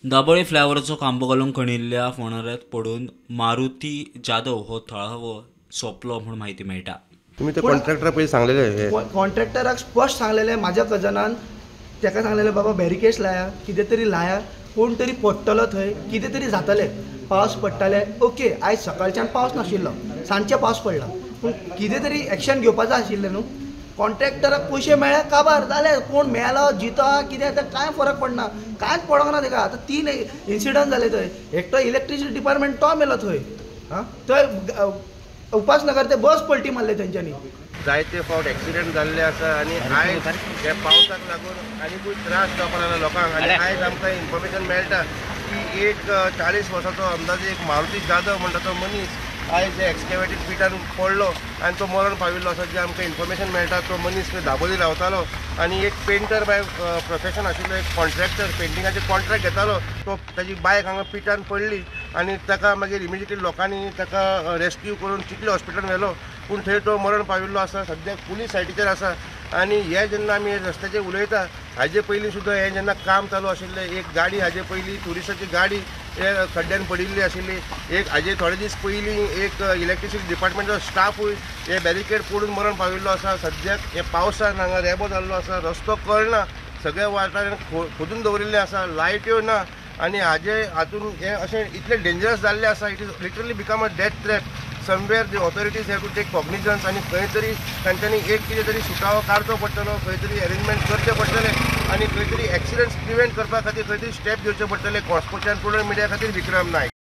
दाबोळी फ्लायओव्हरचो खांबो घालून खणिल्ल्या फोंडाऱ्यांत पडून मारुती जाधव हो थळावो सोंपलो म्हूण म्हायती मेळटा। तुम्ही ते कॉन्ट्रॅक्टर पयलीं सांगलेले कॉन्ट्रॅक्टराक स्पश्ट सांगलेले म्हाज्या कजनान ताका सांगलेले बाबा बॅरिकेड्स लाया कितें तरी लाया कोण तरी पडटलो थंय कितें तरी जातलें पावस पडटले ओके आयज सकाळच्यान पावस नाशिल्लो सांजचे पावस पडला पूण कितें तरी एक्शन घेवपाचें आशिल्लें न्हू। कॉन्ट्रॅक्टराक पयशे मेळ्ळे काबार जाले कोण मेलो जितो कितें तें कांय फरक पडना कांयच पडोंक ना ताका। आतां 3 इन्सिडंट जाले थंय एकटो इलेक्ट्रिसिटी डिपार्टमेंट तो मेलो थंय थंय उपासनगर ते बस पलटी मारले तेंच्यांनी। जायते फावट एक्सिडेंट जाल्ले आसा आनी आयज हे पावसाक लागून आनीकूय त्रास जावपाक लागला लोकांक। आनी आयज आमकां इन्फॉर्मेशन मेळटा की एक 40 वर्साचो अंदाजे एक मारुती जाधव म्हणटा तो मनीस आयज एक्सकेवेटेड पिटान पडलो आनी तो मरण पाविल्लो आसा। जे आमकां इन्फॉर्मेशन मेळटा तो मनीस दाबोळी रावतालो आनी एक पेंटर बाय प्रोफेशन आशिल्लो एक कॉन्ट्रॅक्टर पेंटिंगाचे कॉन्ट्रॅक्ट घेतालो तो ताजी बायक हांगा पिटान पडली आनी ताका मागीर इमिजिएटली लोकांनी ताका रेस्क्यू करून चिखली हॉस्पिटलान व्हेलो पूण थंय तो मरण पाविल्लो आसा। सद्याक पुलीस सायटीचेर आसा आनी हे जेन्ना आमी रस्त्याचेर उलयता हाजे पयलीं सुद्दां हे जेन्ना काम चालू आशिल्लें एक गाडी हाजे पयलीं ट्युरिस्टाची गाडी हे खड्ड्यान पडिल्ली आशिल्ली एक हाजे थोडे दीस पयलीं एक इलेक्ट्रिसिटी डिपार्टमेंटाचो स्टाफूय हे बॅरिकेड पडून मरण पाविल्लो आसा। सद्याक हे पावसान हांगा रेबो जाल्लो आसा रस्तो कळना सगळ्या वाठारान खोदून दवरिल्ले आसा लायट्यो ना आनी हाजे हातून हे अशें इतलें डेंजरस जाल्लें आसा it is literally become a death trap. Somewhere the authorities have to take cognizance आनी खंय तरी तांच्यांनी एक कितें तरी सुटावो काडचो पडटलो खंय तरी अरेंजमेंट करचें पडटलें आनी खंय तरी एक्सिडंट्स प्रिवेंट करपा खातीर खंय तरी स्टेप घेवचे पडटले। कॉस्पोच्यान पुणून मिडिया खातीर विक्रम नायक।